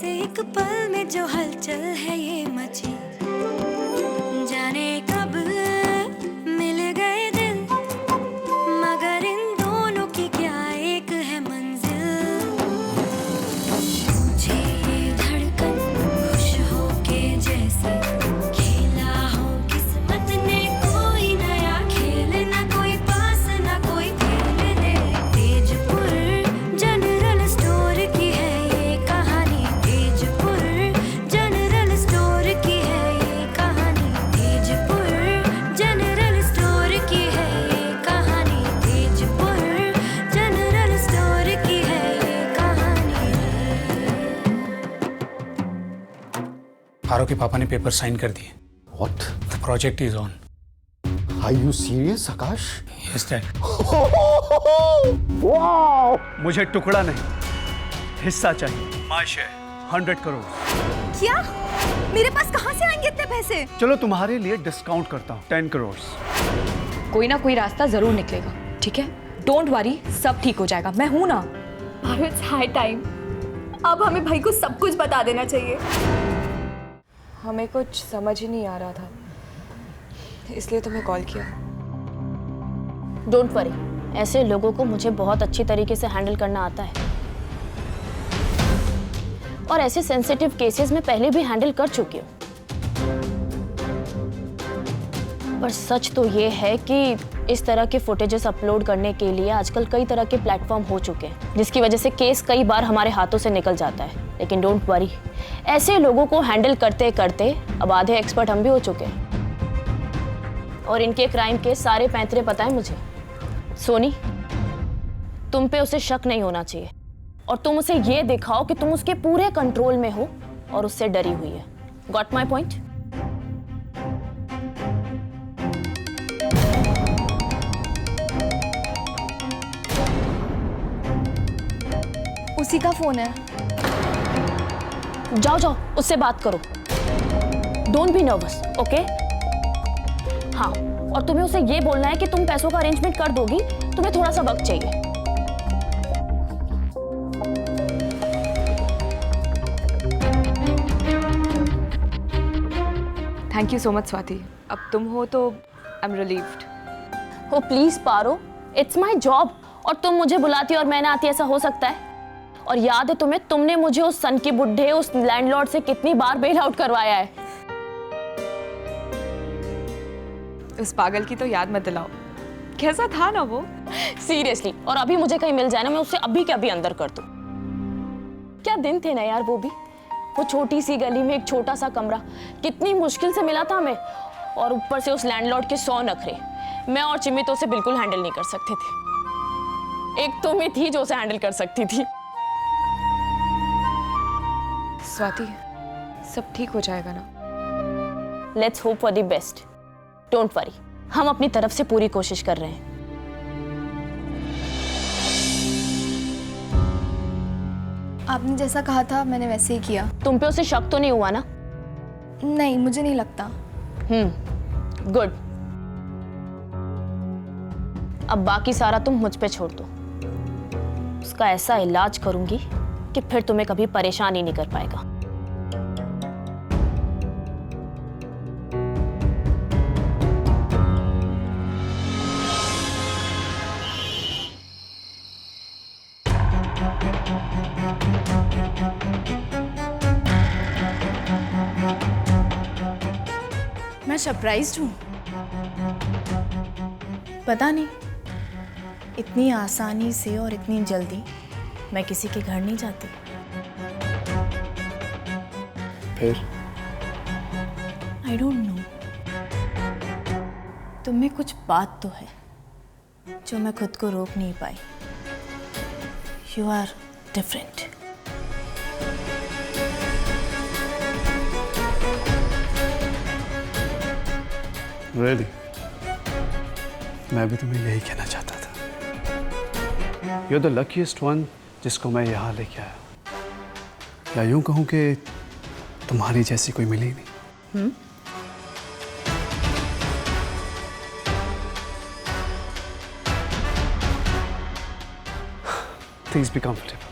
जैसे एक पल में जो हलचल है ये मची, जाने कब मिल गए दिल, मगर इन दोनों की क्या एक है मंजिल। मुझे ये धड़कन खुश होके जैसे खेला हो किस्मत ने कोई नया खेल, ना कोई पास ना कोई खेल दे। तेजपुर जनरल स्टोर की है ये कहानी, तेजपुर जनरल स्टोर की है ये कहानी, तेजपुर जनरल स्टोर की है ये कहानी, तेजपुर जनरल स्टोर की है ये कहानी। आरो के पापा ने पेपर साइन कर दिए। What? The project is on. Are you serious, Akash? Yes dad. Wow! मुझे टुकड़ा नहीं, हिस्सा चाहिए। My share 100 crore. क्या? मेरे पास कहाँ से आएंगे इतने पैसे? चलो तुम्हारे लिए डिस्काउंट करता हूँ 10 करोड़। कोई ना कोई रास्ता जरूर निकलेगा, ठीक है? डोंट वरी, सब ठीक हो जाएगा, मैं हूं ना। इट्स हाई टाइम, अब हमें भाई को सब कुछ बता देना चाहिए। हमें कुछ समझ ही नहीं आ रहा था, इसलिए तुम्हें कॉल किया। डोंट वरी, ऐसे लोगों को मुझे बहुत अच्छी तरीके से हैंडल करना आता है और ऐसे सेंसिटिव केसेस में पहले भी हैंडल कर चुकी हूँ। पर सच तो ये है कि इस तरह के फुटेजेस अपलोड करने के लिए आजकल कई तरह के प्लेटफॉर्म हो चुके हैं, जिसकी वजह से केस कई बार हमारे हाथों से निकल जाता है। लेकिन डोंट वरी, ऐसे लोगों को हैंडल करते करते अब आधे एक्सपर्ट हम भी हो चुके हैं और इनके क्राइम के सारे पैंतरे पता है मुझे। सोनी, तुम पे उसे शक नहीं होना चाहिए और तुम उसे ये दिखाओ कि तुम उसके पूरे कंट्रोल में हो और उससे डरी हुई है। Got my point? उसी का फोन है। जाओ जाओ, उससे बात करो। Don't be nervous, okay? हाँ, और तुम्हें उसे ये बोलना है कि तुम पैसों का अरेंजमेंट कर दोगी, तुम्हें थोड़ा सा वक्त चाहिए। Thank you so much Swati, अब तुम हो तो I am relieved. Oh please Paro, it's my job और तुम मुझे बुलाती और मैं ना आती, ऐसा हो सकता है? और याद है तुम्हें, तुमने मुझे उस सन की बुड्ढे, उस लैंडलॉर्ड से कितनी बार बेल आउट करवाया है। उस पागल की तो याद मत दिलाओ, कैसा था ना वो। सीरियसली, और अभी मुझे कहीं मिल जाए ना, मैं उससे अभी के अभी अंदर कर दूं। क्या दिन थे ना यार वो छोटी सी गली में एक छोटा सा कमरा, कितनी मुश्किल से मिला था हमें, और ऊपर से उस लैंडलॉर्ड के 100 नखरे। मैं और चिमी तो उसे बिल्कुल हैंडल नहीं कर सकते थे, एक तुम ही थी जो उसे हैंडल कर सकती थी। स्वाति, सब ठीक हो जाएगा ना? Let's hope for the best. Don't worry, हम अपनी तरफ से पूरी कोशिश कर रहे हैं। आपने जैसा कहा था मैंने वैसे ही किया। तुम पे उसे शक तो नहीं हुआ ना? नहीं, मुझे नहीं लगता। गुड। अब बाकी सारा तुम मुझ पे छोड़ दो। उसका ऐसा इलाज करूंगी कि फिर तुम्हें कभी परेशान ही नहीं कर पाएगा। मैं सरप्राइज्ड हूँ। पता नहीं, इतनी आसानी से और इतनी जल्दी मैं किसी के घर नहीं जाती। फिर? आई डोंट नो, तुम में कुछ बात तो है जो मैं खुद को रोक नहीं पाई। You are different. Really? मैं भी तुम्हें यही कहना चाहता था। You're the luckiest one जिसको मैं यहाँ लेके आया, या यूं कहूँ कि तुम्हारी जैसी कोई मिली नहीं। Please be comfortable.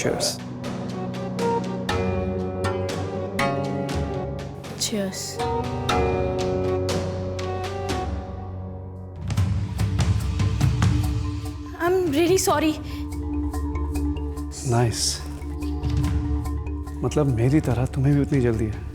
Cheers. Cheers. I'm really sorry. Nice. मतलब मेरी तरह तुम्हें भी उतनी जल्दी है?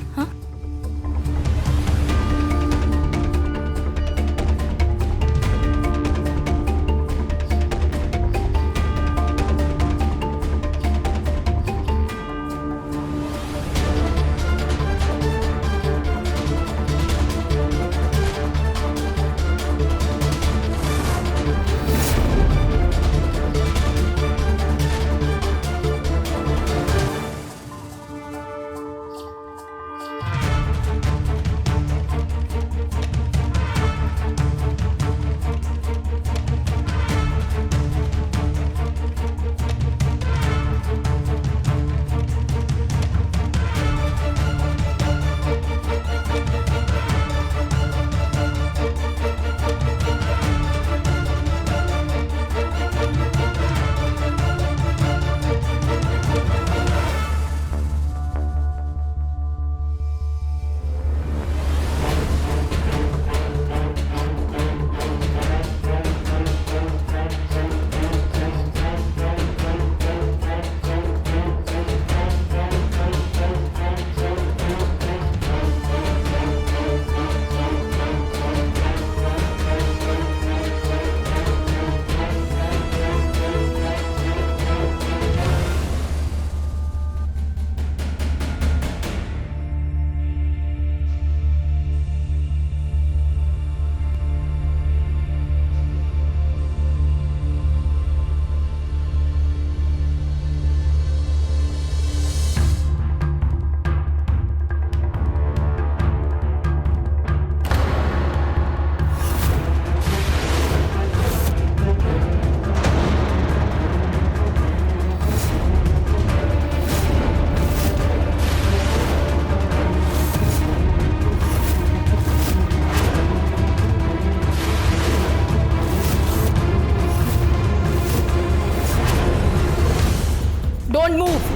Don't move.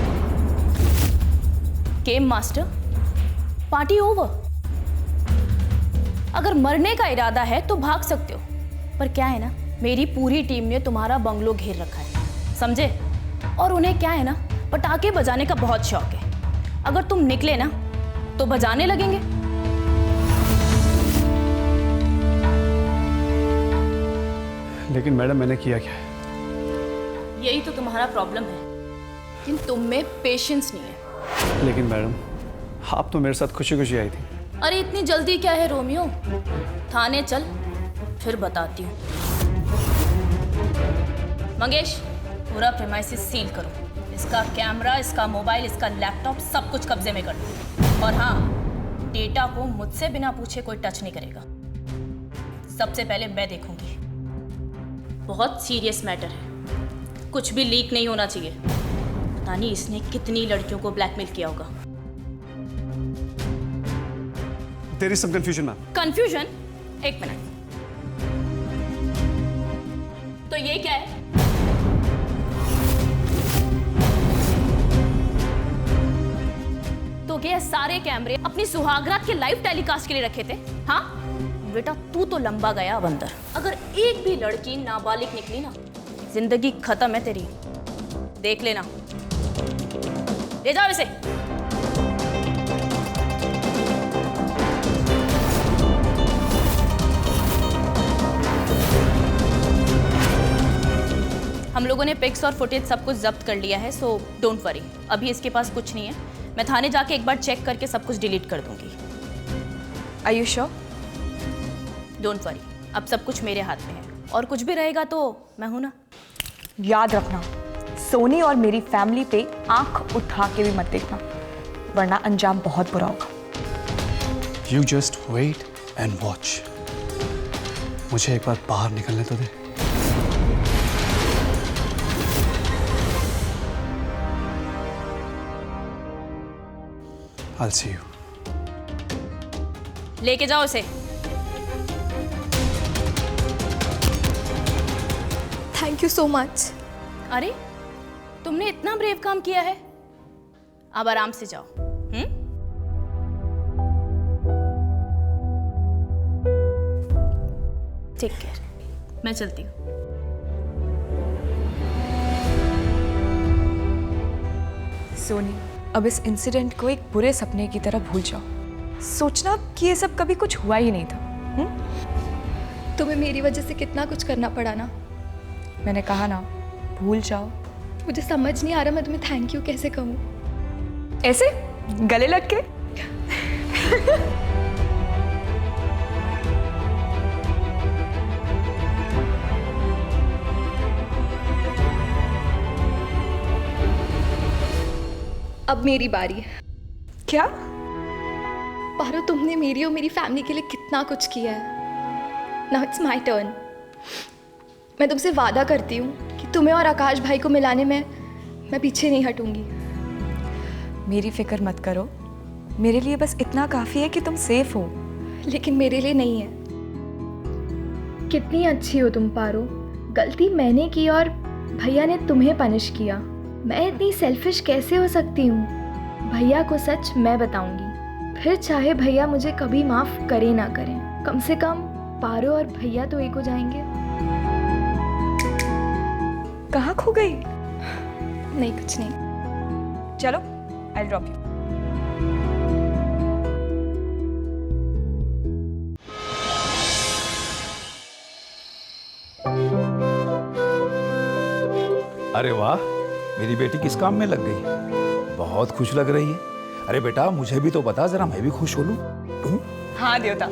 Game master, party over. अगर मरने का इरादा है तो भाग सकते हो, पर क्या है ना, मेरी पूरी टीम ने तुम्हारा बंगलो घेर रखा है, समझे? और उन्हें क्या है ना, पटाखे बजाने का बहुत शौक है। अगर तुम निकले ना तो बजाने लगेंगे। लेकिन मैडम मैंने किया क्या है? यही तो तुम्हारा प्रॉब्लम है कि तुम में पेशेंस नहीं है। लेकिन मैडम आप तो मेरे साथ खुशी खुशी आई थी। अरे इतनी जल्दी क्या है रोमियो? थाने चल, फिर बताती हूँ। मंगेश, पूरा प्रेमाइसिस सील करो। इसका कैमरा, इसका मोबाइल, इसका लैपटॉप सब कुछ कब्जे में कर दो। और हाँ, डेटा को मुझसे बिना पूछे कोई टच नहीं करेगा। सबसे पहले मैं देखूंगी। बहुत सीरियस मैटर है, कुछ भी लीक नहीं होना चाहिए। पता नहीं इसने कितनी लड़कियों को ब्लैकमेल किया होगा। There is some confusion, ma'am. Confusion? एक मिनट, तो ये क्या है? तो क्या सारे कैमरे अपनी सुहागरात के लाइव टेलीकास्ट के लिए रखे थे? हाँ बेटा, तू तो लंबा गया अब अंदर। अगर एक भी लड़की नाबालिग निकली ना, जिंदगी खत्म है तेरी, देख लेना। ले जाओ इसे। हम लोगों ने पिक्स और फुटेज सब कुछ जब्त कर लिया है, सो डोंट वरी। अभी इसके पास कुछ नहीं है। मैं थाने जाके एक बार चेक करके सब कुछ डिलीट कर दूंगी। Are you sure? Don't worry, अब सब कुछ मेरे हाथ में है, और कुछ भी रहेगा तो मैं हूं ना। याद रखना, सोनी और मेरी फैमिली पे आंख उठा के भी मत देखना, वरना अंजाम बहुत बुरा होगा। You just wait and watch. मुझे एक बार बाहर निकलने तो दे। I'll see you. लेके जाओ इसे। Thank you so much. अरे तुमने तुमने इतना ब्रेव काम किया है, अब आराम से जाओ। टेक केयर, मैं चलती हूँ। सोनी, अब इस इंसिडेंट को एक बुरे सपने की तरह भूल जाओ। सोचना कि ये सब कभी कुछ हुआ ही नहीं था। तुम्हें मेरी वजह से कितना कुछ करना पड़ा ना। मैंने कहा ना, भूल जाओ। मुझे समझ नहीं आ रहा मैं तुम्हें थैंक यू कैसे कहूँ। ऐसे गले लग के? अब मेरी बारी है। क्या? पारो, तुमने मेरी और मेरी फैमिली के लिए कितना कुछ किया है। Now it's my turn. मैं तुमसे वादा करती हूँ कि तुम्हें और आकाश भाई को मिलाने में मैं पीछे नहीं हटूंगी। मेरी फिक्र मत करो, मेरे लिए बस इतना काफ़ी है कि तुम सेफ हो। लेकिन मेरे लिए नहीं है। कितनी अच्छी हो तुम पारो। गलती मैंने की और भैया ने तुम्हें पनिश किया। मैं इतनी सेल्फिश कैसे हो सकती हूँ? भैया को सच मैं बताऊंगी, फिर चाहे भैया मुझे कभी माफ करे ना करें, कम से कम पारो और भैया तो एक हो जाएंगे। कहाँ खो गई? नहीं, कुछ नहीं। चलो, आई ड्रॉप यू। अरे वाह, मेरी बेटी किस काम में लग गई? बहुत खुश लग रही है। अरे बेटा, मुझे भी तो बता, जरा मैं भी खुश हो लूं। हाँ देवता,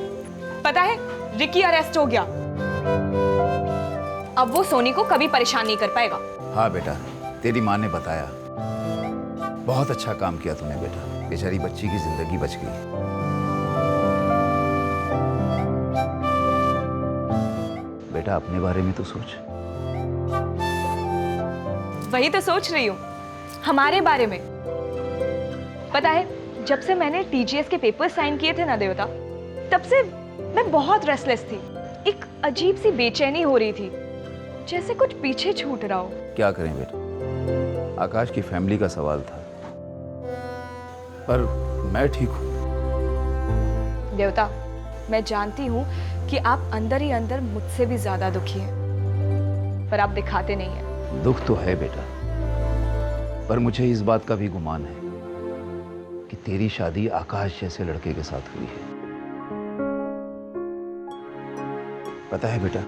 पता है रिकी अरेस्ट हो गया। अब वो सोनी को कभी परेशान नहीं कर पाएगा। हाँ बेटा, तेरी माँ ने बताया। बहुत अच्छा काम किया तूने बेटा, बेचारी बच्ची की जिंदगी बच गई। बेटा, अपने बारे में तो सोच। वही तो सोच रही हूँ, हमारे बारे में। पता है, जब से मैंने टीजीएस के पेपर साइन किए थे ना देवता, तब से मैं बहुत रेस्टलेस थी। एक अजीब सी बेचैनी हो रही थी, जैसे कुछ पीछे छूट रहा हो। क्या करें बेटा, आकाश की फैमिली का सवाल था, पर मैं ठीक हूँ। देवता, मैं जानती हूँ कि आप अंदर ही अंदर मुझसे भी ज्यादा दुखी हैं, पर आप दिखाते नहीं हैं। दुख तो है बेटा, पर मुझे इस बात का भी गुमान है कि तेरी शादी आकाश जैसे लड़के के साथ हुई है। पता है बेटा,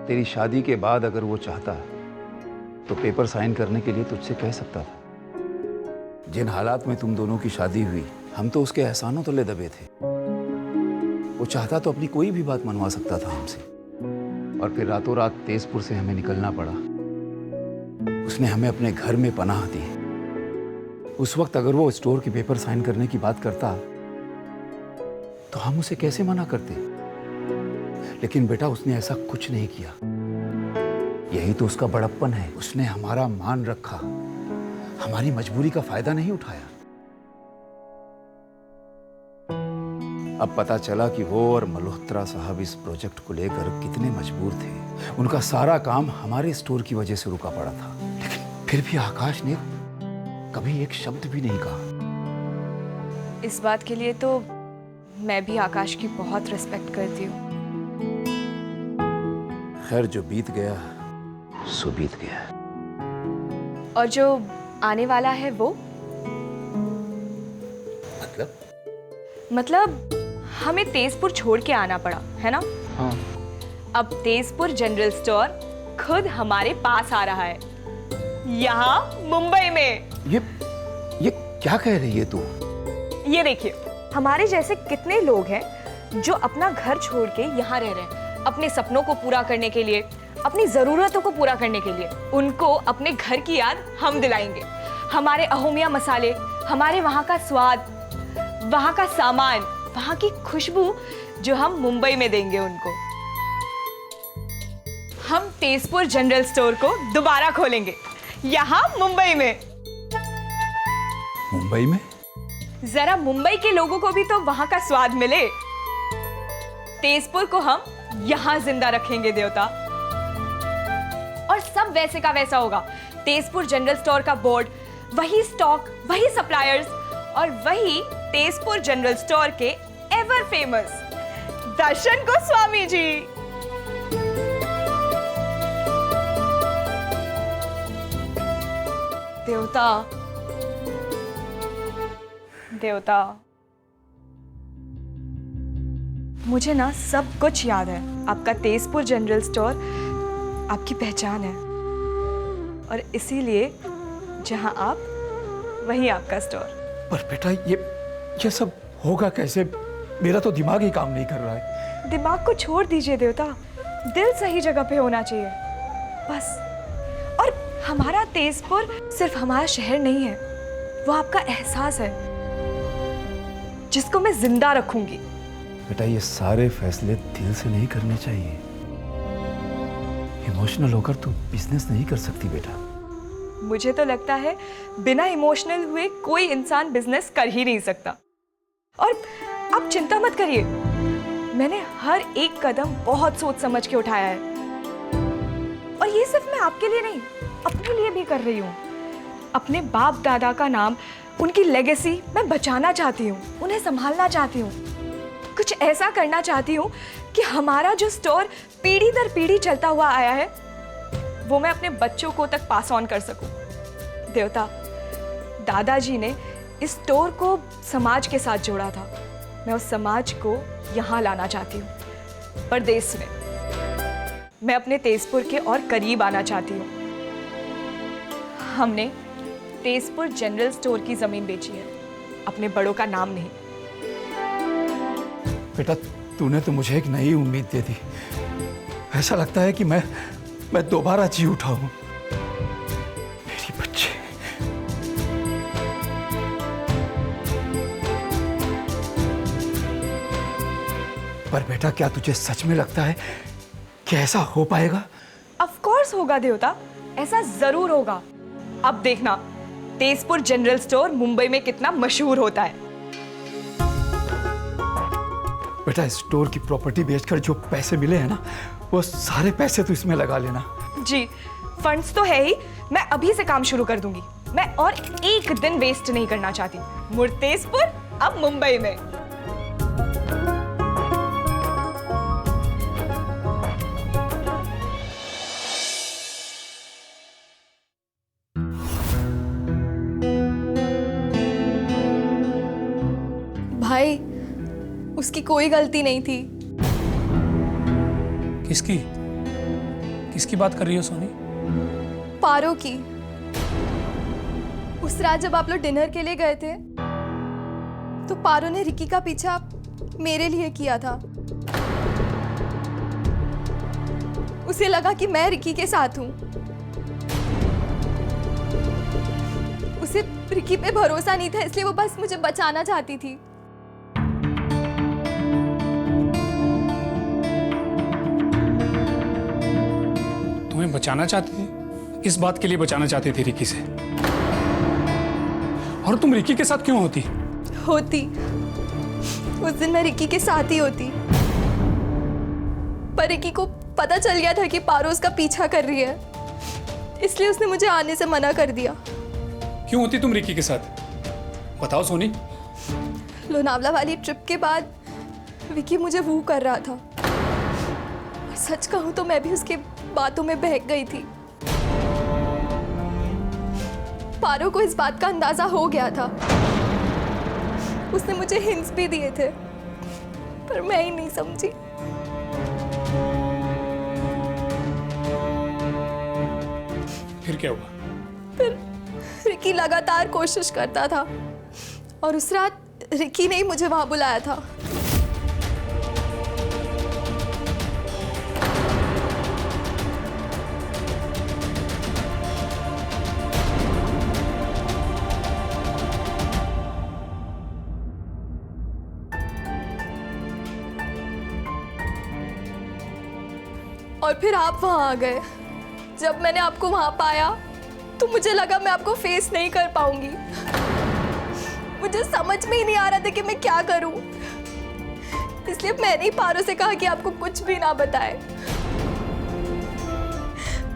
तेरी शादी के बाद अगर वो चाहता तो पेपर साइन करने के लिए तुझसे कह सकता था। जिन हालात में तुम दोनों की शादी हुई, हम तो उसके एहसानों तले दबे थे। वो चाहता तो अपनी कोई भी बात मनवा सकता था हमसे, और फिर रातों रात तेजपुर से हमें निकलना पड़ा। उसने हमें अपने घर में पनाह दी। उस वक्त अगर वो स्टोर के पेपर साइन करने की बात करता तो हम उसे कैसे मना करते? लेकिन बेटा, उसने ऐसा कुछ नहीं किया। यही तो उसका बड़प्पन है। उसने हमारा मान रखा, हमारी मजबूरी का फायदा नहीं उठाया। अब पता चला कि वो और मल्होत्रा साहब इस प्रोजेक्ट को लेकर कितने मजबूर थे। उनका सारा काम हमारे स्टोर की वजह से रुका पड़ा था, लेकिन फिर भी आकाश ने कभी एक शब्द भी नहीं कहा। इस बात के लिए तो मैं भी आकाश की बहुत रिस्पेक्ट करती हूँ। खैर, जो बीत गया सो बीत गया। और जो आने वाला है वो मतलब हमें तेजपुर छोड़ के आना पड़ा है ना? हाँ। अब तेजपुर जनरल स्टोर खुद हमारे पास आ रहा है, यहाँ मुंबई में। ये क्या कह रही है तू? ये देखिए, हमारे जैसे कितने लोग हैं जो अपना घर छोड़ के यहाँ रह रहे हैं, अपने सपनों को पूरा करने के लिए, अपनी जरूरतों को पूरा करने के लिए। उनको अपने घर की याद हम दिलाएंगे। हमारे अहोमिया मसाले, हमारे वहाँ का स्वाद, वहाँ का सामान, वहाँ की खुशबू जो हम मुंबई में देंगे उनको। हम तेजपुर जनरल स्टोर को दोबारा खोलेंगे यहाँ मुंबई में। मुंबई में? जरा मुंबई के लोगों को भी तो वहाँ का स्वाद मिले। तेजपुर को हम यहाँ जिंदा रखेंगे देवता, और सब वैसे का वैसा होगा, तेजपुर जनरल स्टोर का बोर्ड, वही स्टॉक, वही सप्लायर्स और वही तेजपुर जनरल स्टोर के एवर फेमस दर्शन गोस्वामी जी। देवता, देवता, मुझे ना सब कुछ याद है। आपका तेजपुर जनरल स्टोर आपकी पहचान है और इसीलिए जहां आप वहीं आपका स्टोर। पर बेटा ये सब होगा कैसे? मेरा तो दिमाग ही काम नहीं कर रहा है। दिमाग को छोड़ दीजिए देवता, दिल सही जगह पे होना चाहिए बस। और हमारा तेजपुर सिर्फ हमारा शहर नहीं है, वो आपका एहसास है जिसको मैं जिंदा रखूंगी। बेटा ये सारे फैसले दिल से नहीं करने चाहिए। इमोशनल होकर तू बिजनेस नहीं कर सकती बेटा। मुझे तो लगता है बिना इमोशनल हुए कोई इंसान बिजनेस कर ही नहीं सकता। और आप चिंता मत करिए, मैंने हर एक कदम बहुत सोच समझ के उठाया है। और ये सिर्फ मैं आपके लिए नहीं, अपने लिए भी कर रही हूँ। अपने बाप दादा का नाम, उनकी लेगेसी मैं बचाना चाहती हूँ, उन्हें संभालना चाहती हूँ। कुछ ऐसा करना चाहती हूँ कि हमारा जो स्टोर पीढ़ी दर पीढ़ी चलता हुआ आया है वो मैं अपने बच्चों को तक पास ऑन कर सकूं। देवता, दादाजी ने इस स्टोर को समाज के साथ जोड़ा था। मैं उस समाज को यहाँ लाना चाहती हूँ, परदेश में। मैं अपने तेजपुर के और करीब आना चाहती हूँ। हमने तेजपुर जनरल स्टोर की जमीन बेची है, अपने बड़ों का नाम नहीं। बेटा तूने तो मुझे एक नई उम्मीद दे दी। ऐसा लगता है कि मैं दोबारा जी उठा हूं। मेरी बच्ची, पर बेटा क्या तुझे सच में लगता है कि ऐसा हो पाएगा? ऑफ कोर्स होगा देवता, ऐसा जरूर होगा। अब देखना तेजपुर जनरल स्टोर मुंबई में कितना मशहूर होता है। बेटा स्टोर की प्रॉपर्टी बेचकर जो पैसे मिले हैं ना, वो सारे पैसे तो इसमें लगा लेना। जी, फंड्स तो है ही, मैं अभी से काम शुरू कर दूंगी। मैं और एक दिन वेस्ट नहीं करना चाहती। मुड़ तेजपुर, अब मुंबई में। भाई, उसकी कोई गलती नहीं थी। किसकी किसकी बात कर रही हो सोनी? पारो की। उस रात जब आप लोग डिनर के लिए गए थे तो पारो ने रिकी का पीछा मेरे लिए किया था। उसे लगा कि मैं रिकी के साथ हूं। उसे रिकी पे भरोसा नहीं था, इसलिए वो बस मुझे बचाना चाहती थी। तुम्हें बचाना चाहती थी? किस बात के लिए बचाना चाहती थी रिकी से? और तुम रिकी के साथ क्यों होती? उस दिन मैं रिकी के साथ ही होती, पर रिकी को पता चल गया था कि पारो उसका पीछा कर रही है, इसलिए उसने मुझे आने से मना कर दिया। क्यों होती तुम रिकी के साथ? बताओ सोनी। लोनावला वाली ट्रिप के बाद विकी मुझे वू कर रहा था। और सच कहूं तो मैं भी उसके बातों में बहक गई थी। पारो को इस बात का अंदाजा हो गया था। उसने मुझे हिंट्स भी दिए थे, पर मैं ही नहीं समझी। फिर क्या हुआ? फिर रिकी लगातार कोशिश करता था और उस रात रिकी ने ही मुझे वहां बुलाया था। और फिर आप वहां आ गए। जब मैंने आपको वहां पाया तो मुझे लगा मैं आपको फेस नहीं कर पाऊंगी। मुझे समझ में ही नहीं आ रहा था कि मैं क्या करूं, इसलिए मैंने ही पारो से कहा कि आपको कुछ भी ना बताए।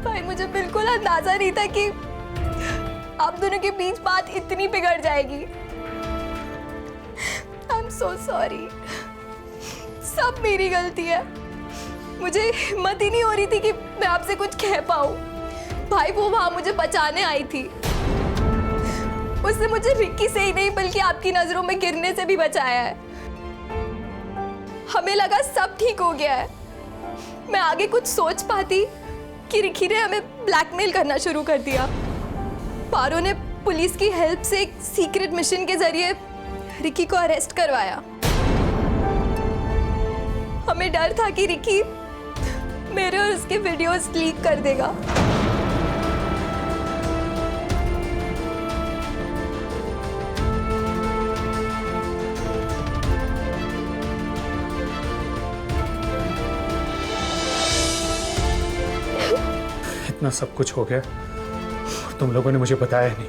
भाई मुझे बिल्कुल अंदाजा नहीं था कि आप दोनों के बीच बात इतनी बिगड़ जाएगी। आई एम सो सॉरी, सब मेरी गलती है। मुझे हिम्मत ही नहीं हो रही थी कि मैं आपसे कुछ कह पाऊं। भाई वो वहां मुझे बचाने आई थी, उसने मुझे रिक्की से ही नहीं बल्कि आपकी नजरों में गिरने से भी बचाया है। हमें लगा सब ठीक हो गया है। मैं आगे कुछ सोच पाती कि रिक्की ने हमें ब्लैकमेल करना शुरू कर दिया। पारो ने पुलिस की हेल्प से एक सीक्रेट मिशन के जरिए रिक्की को अरेस्ट करवाया। हमें डर था कि रिक्की मेरे और उसके वीडियोस लीक कर देगा। इतना सब कुछ हो गया और तुम लोगों ने मुझे बताया नहीं।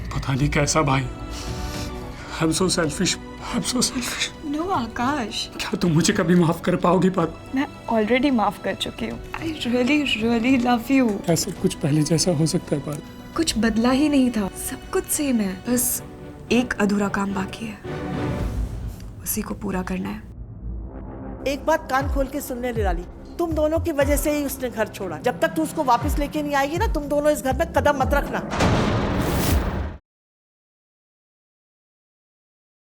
पता नहीं कैसा भाई। I'm so selfish. I'm so selfish. No Akash, क्या तुम मुझे कभी माफ कर पाओगी पारो? मैं ऑलरेडी माफ कर चुकी हूँ। I really really love you. क्या सब कुछ पहले जैसा हो सकता है पारो? कुछ बदला ही नहीं था, सब कुछ सेम है। बस एक अधूरा काम बाकी है, उसी को पूरा करना है। एक बात कान खोल के सुनने निराली, तुम दोनों की वजह से ही उसने घर छोड़ा। जब तक तू उसको वापस लेके नहीं आएगी ना, तुम दोनों इस घर में कदम मत रखना।